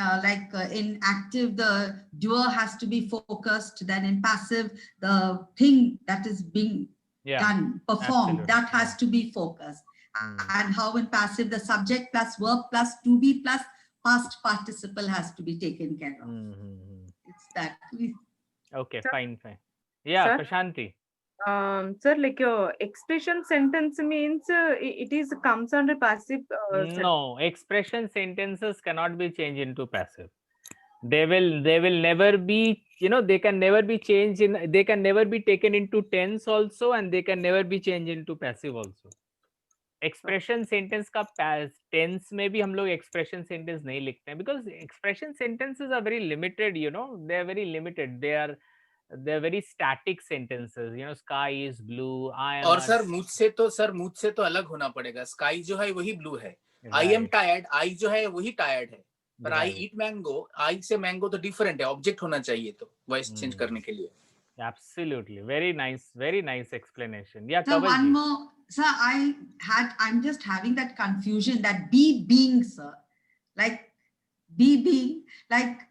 in active, the doer has to be focused. Then in passive, the thing that is being done, performed, absolutely. that has to be focused. And how in passive, the subject plus verb plus to be plus past participle has to be taken care of. It's that. Okay, fine. Yeah, Sir? Prashanti. Sir, like your expression sentence means it comes under passive. No, expression sentences cannot be changed into passive. They will never be, you know, they can never be changed in, they can never be taken into tense also, and they can never be changed into passive also. Expression sentence का tense में भी हम लोग expression sentence नहीं लिखते हैं, because expression sentences are very limited, you know, they are very limited, they are very static sentences, you know, sky is blue, I am. और मुझसे तो अलग होना पड़ेगा. स्काई जो है वही ब्लू है. आई एम टायर्ड, आई जो है वही टायर्ड है. पर आई ईट मैंगो, आई से मैंगो तो डिफरेंट है, ऑब्जेक्ट होना चाहिए तो वॉइस चेंज करने के लिए. Absolutely, very nice explanation. Yeah, so one more, sir. I'm just having that confusion that be being, sir, like be being, like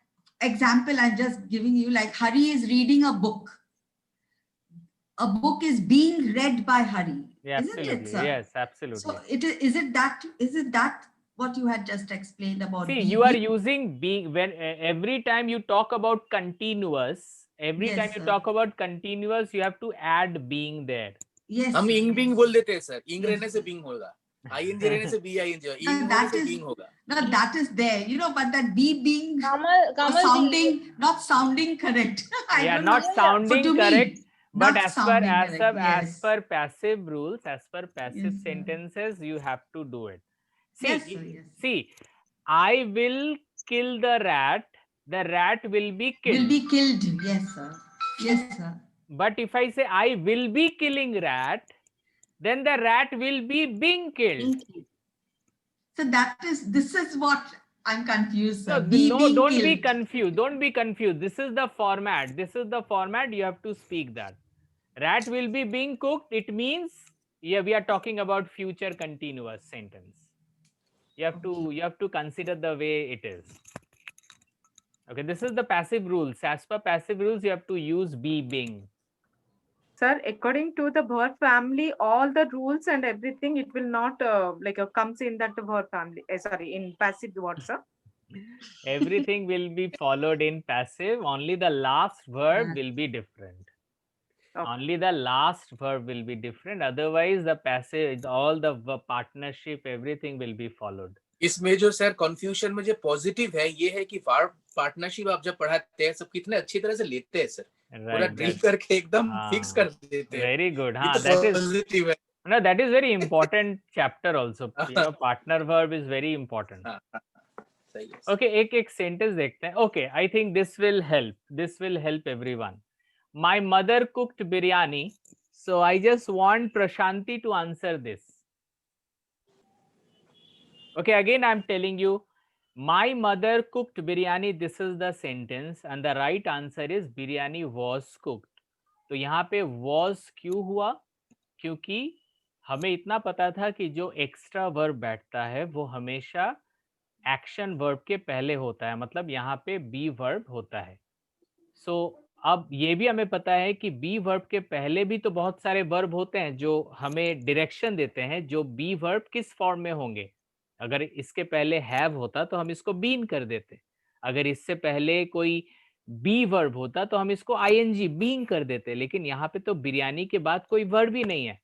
example I'm just giving you, like Hari is reading a book. A book is being read by Hari. Yeah, isn't absolutely. It, sir? Yes, absolutely. So is it that what you had just explained about See, being. you are using being when every time you talk about continuous, every Yes, time you sir. talk about continuous, you have to add being there. Yes, हम sir, ing being yes. बोल देते हैं sir, ing Yes, रहने से sir. being होगा, ing रहने से be ing होगा, No, ing होने that से is being होगा. no, that is there, you know, but that being Kamal, not sounding correct. I Yeah, don't not know. sounding To me, correct, but not as per sounding as correct, per yes. as per passive rules, as per passive Yes, sir. sentences, you have to do it. See, Yes, sir, yes. see, I will kill the rat. The rat will be killed. Will be killed. Yes, sir. Yes, sir. But if I say I will be killing rat, then the rat will be being killed. So this is what I'm confused, sir. No, Being don't killed. be confused. Don't be confused. This is the format. This is the format. You have to speak that. Rat will be being cooked. It means, yeah, we are talking about future continuous sentence. You have to consider the way it is. Okay, this is the passive rules. As per passive rules, you have to use be, being. Sir, according to the verb family, all the rules and everything, it will not comes in that verb family. Sorry, in passive word, sir. Everything will be followed in passive. Only the last verb will be different. Only the last verb will be different. Otherwise, the passive, all the partnership, everything will be followed. इसमें जो sir confusion में जो positive है ये है कि partnership आप जब पढ़ाते हैं सब कितने अच्छी तरह से लेते हैं सर, पूरा ड्रिल करके एकदम फिक्स कर देते हैं. Very good. ये तो पॉजिटिव है. No, that is very important chapter also. You know, partner verb is very important. Okay, एक sentence देखते हैं. Okay, I think this will help. This will help everyone. My mother cooked biryani, so I just want Prashanti to answer this. Okay, again I'm telling you, my mother cooked biryani. This is the sentence, and the right answer is biryani was cooked. तो यहाँ पे was क्यों हुआ? क्योंकि हमें इतना पता था कि जो एक्स्ट्रा वर्ब बैठता है वो हमेशा एक्शन वर्ब के पहले होता है, मतलब यहाँ पे बी वर्ब होता है. सो अब ये भी हमें पता है कि बी वर्ब के पहले भी तो बहुत सारे वर्ब होते हैं जो हमें डायरेक्शन देते हैं, जो बी वर्ब किस फॉर्म में होंगे. अगर इसके पहले हैव होता तो हम इसको बीन कर देते. अगर इससे पहले कोई बी वर्ब होता तो हम इसको आईएनजी बीइंग कर देते. लेकिन यहाँ पे तो बिरयानी के बाद कोई वर्ब ही नहीं है.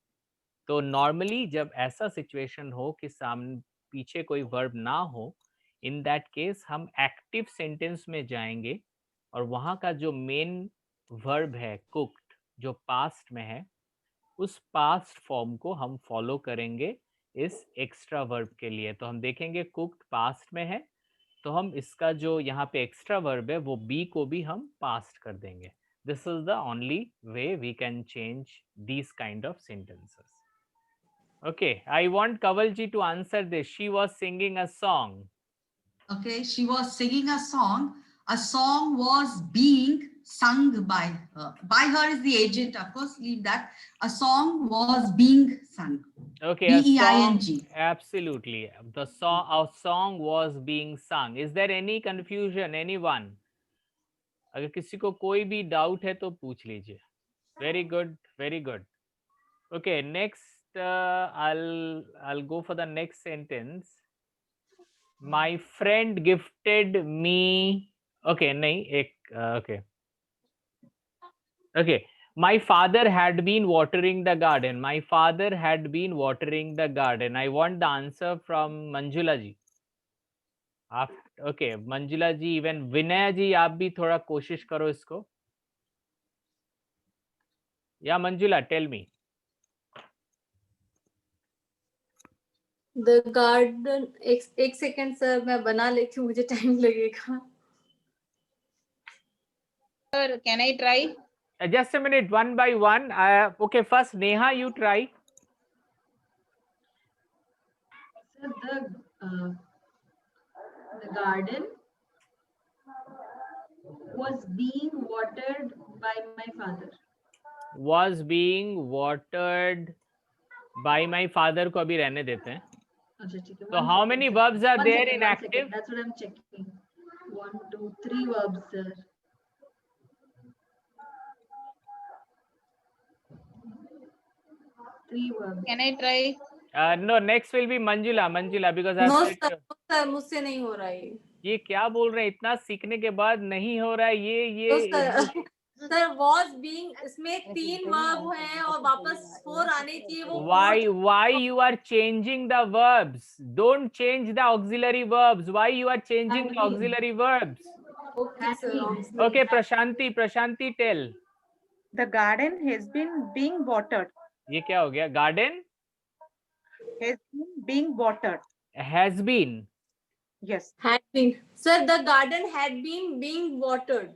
तो नॉर्मली जब ऐसा सिचुएशन हो कि सामने पीछे कोई वर्ब ना हो, इन दैट केस हम एक्टिव सेंटेंस में जाएंगे और वहां का जो मेन वर्ब है कुक्ड, जो पास्ट में है, उस पास्ट फॉर्म को हम फॉलो करेंगे इस एक्स्ट्रा वर्ब के लिए. तो हम देखेंगे कुक्ड पास्ट में है, तो हम इसका जो यहाँ पे एक्स्ट्रा वर्ब है वो बी को भी हम पास्ट कर देंगे. This is the only way we can change these kind of sentences. Okay, I want Kavalji to answer this. She was singing a song. Okay, she was singing a song. A song was being sung by her. By her is the agent, of course, leave that. A song was being sung. Okay, B-E-I-N-G. Absolutely. A song was being sung. Is there any confusion, anyone? अगर किसी को कोई भी doubt है तो पूछ लीजिए. Very good, very good. Okay, next. I'll go for the next sentence. My friend gifted me. Okay, nahi, okay. Okay. My father had been watering the garden. My father had been watering the garden. I want the answer from Manjula ji. Okay, Manjula ji, even Vinay ji, आप भी थोड़ा कोशिश करो इसको. Yeah, Manjula, tell me. The garden. एक second sir, मैं बना लेती हूँ, मुझे टाइम लगेगा. Sir, can I try? Just a minute, one by one. Okay, first Neha, you try. So the garden was being watered by my father. Was being watered by my father को अभी रहने देते हैं. So how many verbs are there in active? That's what I'm checking. 1, 2, 3 verbs, sir. Three verbs. Can I try? No, next will be Manjula because I've no said sir मुझसे नहीं हो रहा है ये क्या बोल रहे हैं, इतना सीखने के बाद नहीं हो रहा है तो ये सर was being इसमें 3 वर्ब हैं और वापस 4 आने चाहिए वो why you are changing the verbs? Don't change the auxiliary verbs. Why you are changing the auxiliary verbs? Okay, sir. Okay, Prashanti tell. The garden has been being watered. ये क्या हो गया? Garden Has been being watered. has been. Yes. Had been. Sir, the garden had been being watered.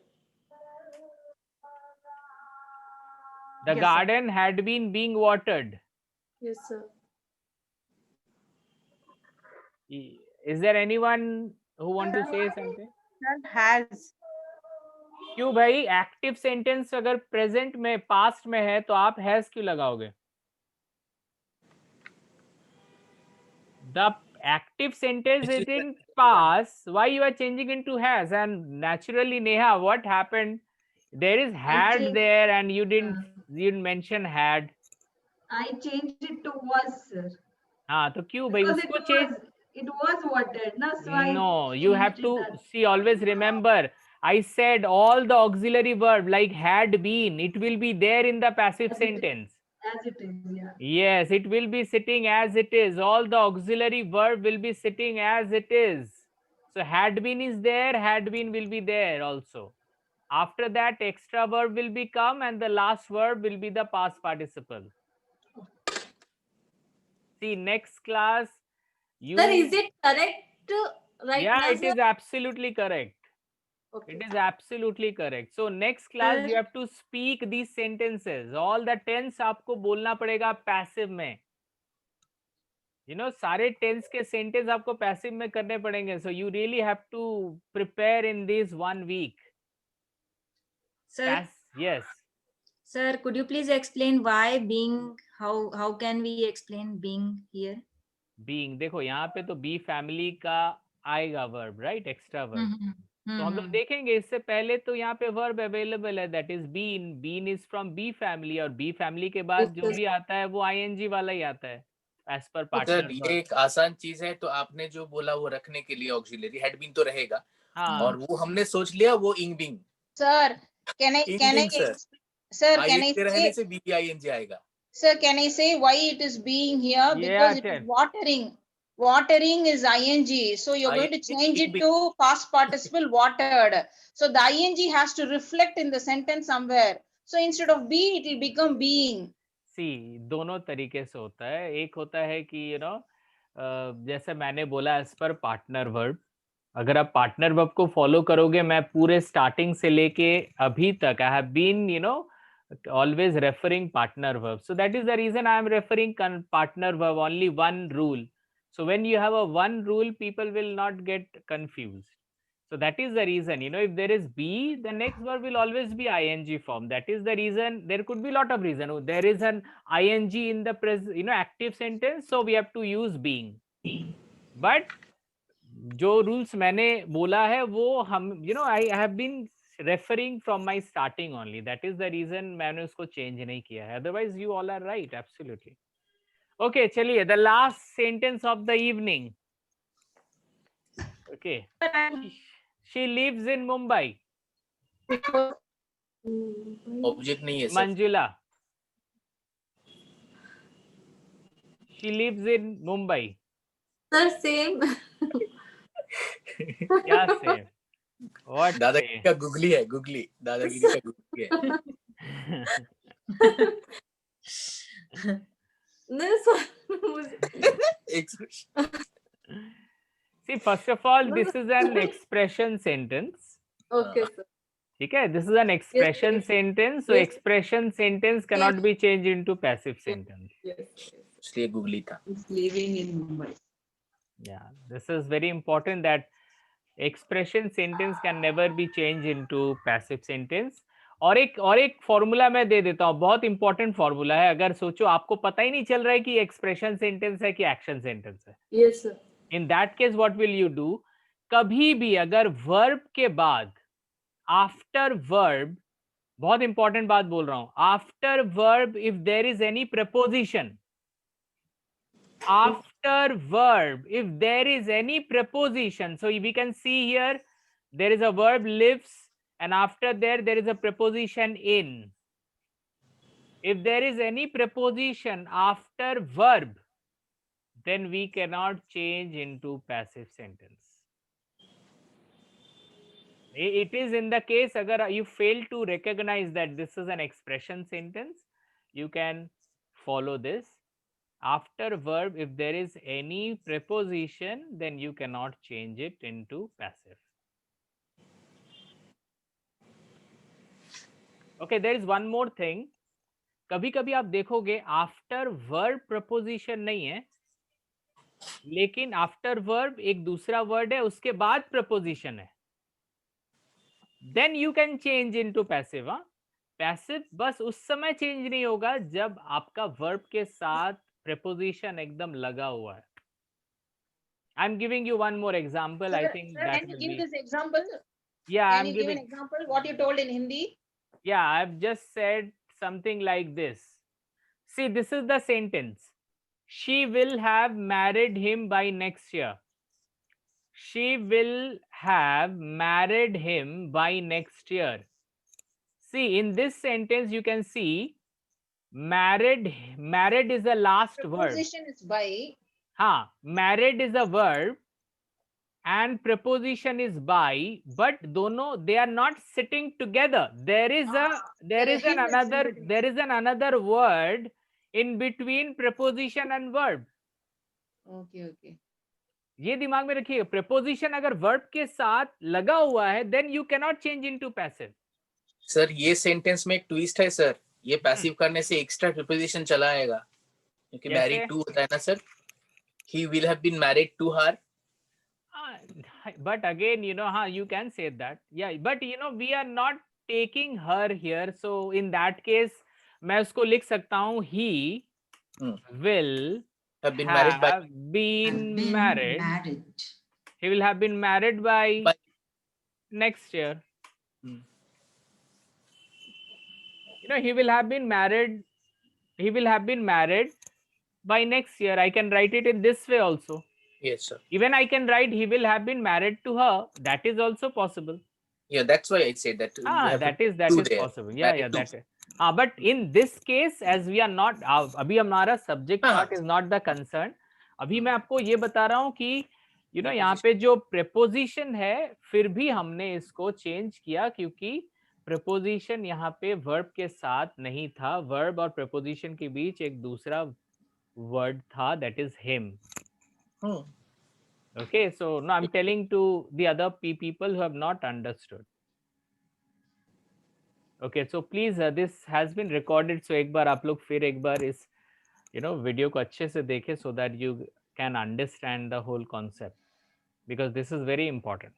The Yes, garden had been being watered. Yes, sir. Is there anyone who want to say something? Sir, has. क्यों भाई? Active sentence अगर present में past में है तो आप has क्यों लगाओगे? The active sentence is in past. Why you are changing into has? And naturally, Neha, what happened? There is had there, and you didn't mention had. I changed it to was, sir. हाँ तो क्यों भाई Because उसको change? it was watered, na? So I No, you have changed to that. see. Always remember, I said all the auxiliary verb like had been. It will be there in the passive sentence. As it is, yeah. Yes, it will be sitting as it is. All the auxiliary verb will be sitting as it is. So had been is there, had been will be there also. After that, extra verb will be come and the last verb will be the past participle. See, next class, you... Sir, is it correct right Yeah, now, it is sir? absolutely correct. Okay. It is absolutely correct. So next class you have to speak these sentences. All the tense आपको बोलना पड़ेगा passive में. You know, सारे tense के sentence आपको passive में करने पड़ेंगे. So you really have to prepare in this 1 week. Sir, Yes. sir, could you please explain why being? How can we explain being here? Being, देखो यहाँ पे तो be family का आएगा verb, right? Extra verb. तो हम लोग देखेंगे इससे पहले तो यहाँ पे वर्ब अवेलेबल है that is been is from be family और बी फैमिली के बाद जो भी आता है वो आईएनजी वाला ही आता है एज पर पार्टनर। ये एक आसान चीज है तो आपने जो बोला वो रखने के लिए ऑक्सिलरी हैड बीन तो रहेगा। हाँ। और वो हमने सोच लिया वो इंग बीइंग। सर can I रहने से बीआईएनजी आएगा। Sir, can I say why it is being here? Because it is watering. Watering is ing. So you're going to change it to past participle watered. So the ing has to reflect in the sentence somewhere. So instead of be, it will become being. See, दोनों तरीके से होता है। एक होता है कि you know, जैसे मैंने बोला एज पर पार्टनर वर्ब, अगर आप पार्टनर वर्ब को फॉलो करोगे, मैं पूरे स्टार्टिंग से लेके अभी तक I have been you know always referring partner verb. So that is the reason I am referring partner verb, only one rule. So when you have a one rule, people will not get confused. So that is the reason, you know, if there is be, the next verb will always be ing form. That is the reason. There could be a lot of reason. There is an ing in the present, you know, active sentence, so we have to use being. But जो rules मैंने बोला है वो हम, you know, I have been referring from my starting only. That is the reason मैंने उसको change नहीं किया है. Otherwise you all are right, absolutely. Okay, चलिए, the last sentence of the evening. Okay. She lives in Mumbai. Object नहीं है sir. Manjula. She lives in Mumbai. Sir, same. क्या same? What दादागिरी का गुगली है, गुगली दादागिरी का googly है। नहीं sir See, first of all, this is an expression sentence. Okay, sir. ठीक है, this is an expression sentence. So expression sentence cannot be changed into passive sentence. इसलिए गुगली था। Living in Mumbai. Yeah, this is very important that expression sentence can never be changed into passive sentence. और एक formula मैं दे देता हूँ, बहुत important formula है। अगर सोचो आपको पता ही नहीं चल रहा है कि एक्सप्रेशन सेंटेंस है कि एक्शन सेंटेंस है। Yes, sir. In that case, what will you do? कभी भी अगर वर्ब के बाद आफ्टर वर्ब, बहुत इंपॉर्टेंट बात बोल रहा हूं, after verb if there is any preposition, after verb, if there is any preposition, so we can see here there is a verb lives, and after there is a preposition in. If there is any preposition after verb, then we cannot change into passive sentence. It is in the case agar you fail to recognize that this is an expression sentence, you can follow this. After verb, if there is any preposition, then you cannot change it into passive. Okay, there is one more thing. कभी कभी आप देखोगे after verb preposition नहीं है, लेकिन after verb एक दूसरा word है, उसके बाद प्रपोजिशन है, then you can change into passive. Passive बस उस समय चेंज नहीं होगा जब आपका वर्ब के साथ preposition एकदम लगा हुआ है. I'm giving you one more example. I think that can you will give be... this example? Yeah, can I'm you giving... give an example what you told in Hindi? Yeah, I've just said something like this. See, this is the sentence. She will have married him by next year. She will have married him by next year. See, in this sentence you can see married is the last word. Preposition is by. Married is a verb and preposition is by, but dono they are not sitting together. There is another word in between preposition and verb. Okay. ये दिमाग में रखिए, preposition अगर verb के साथ लगा हुआ है, then you cannot change into passive. Sir ये सेंटेंस में एक ट्विस्ट है सर, ये पैसिव करने से एक्स्ट्रा प्रीपोजिशन चला आएगा, क्योंकि मैरिड टू होता है ना sir. He will have been married to her. But again, you can say that. Yeah, but we are not taking her here. So in that case, मैं उसको लिख सकता हूँ, he will have been married by. He will have been married by next year. He will have been married by next year. I can write it in this way also. Yes, sir. Even I can write he will have been married to her. That is also possible. Yeah, that's why I said that. That is possible. Yeah, that is. But in this case, as we are not, अभी हमारा subject part is not the concern. अभी मैं आपको ये बता रहा हूँ कि यहाँ पे जो preposition है, फिर भी हमने इसको change किया क्योंकि preposition यहाँ पे verb के साथ नहीं था. Verb और preposition के बीच एक दूसरा word था, that is him. Okay, so now I'm telling to the other people who have not understood. Okay, so please this has been recorded, so एक बार आप लोग फिर एक बार इस वीडियो को अच्छे से देखें so that you can understand the whole concept, because this is very important.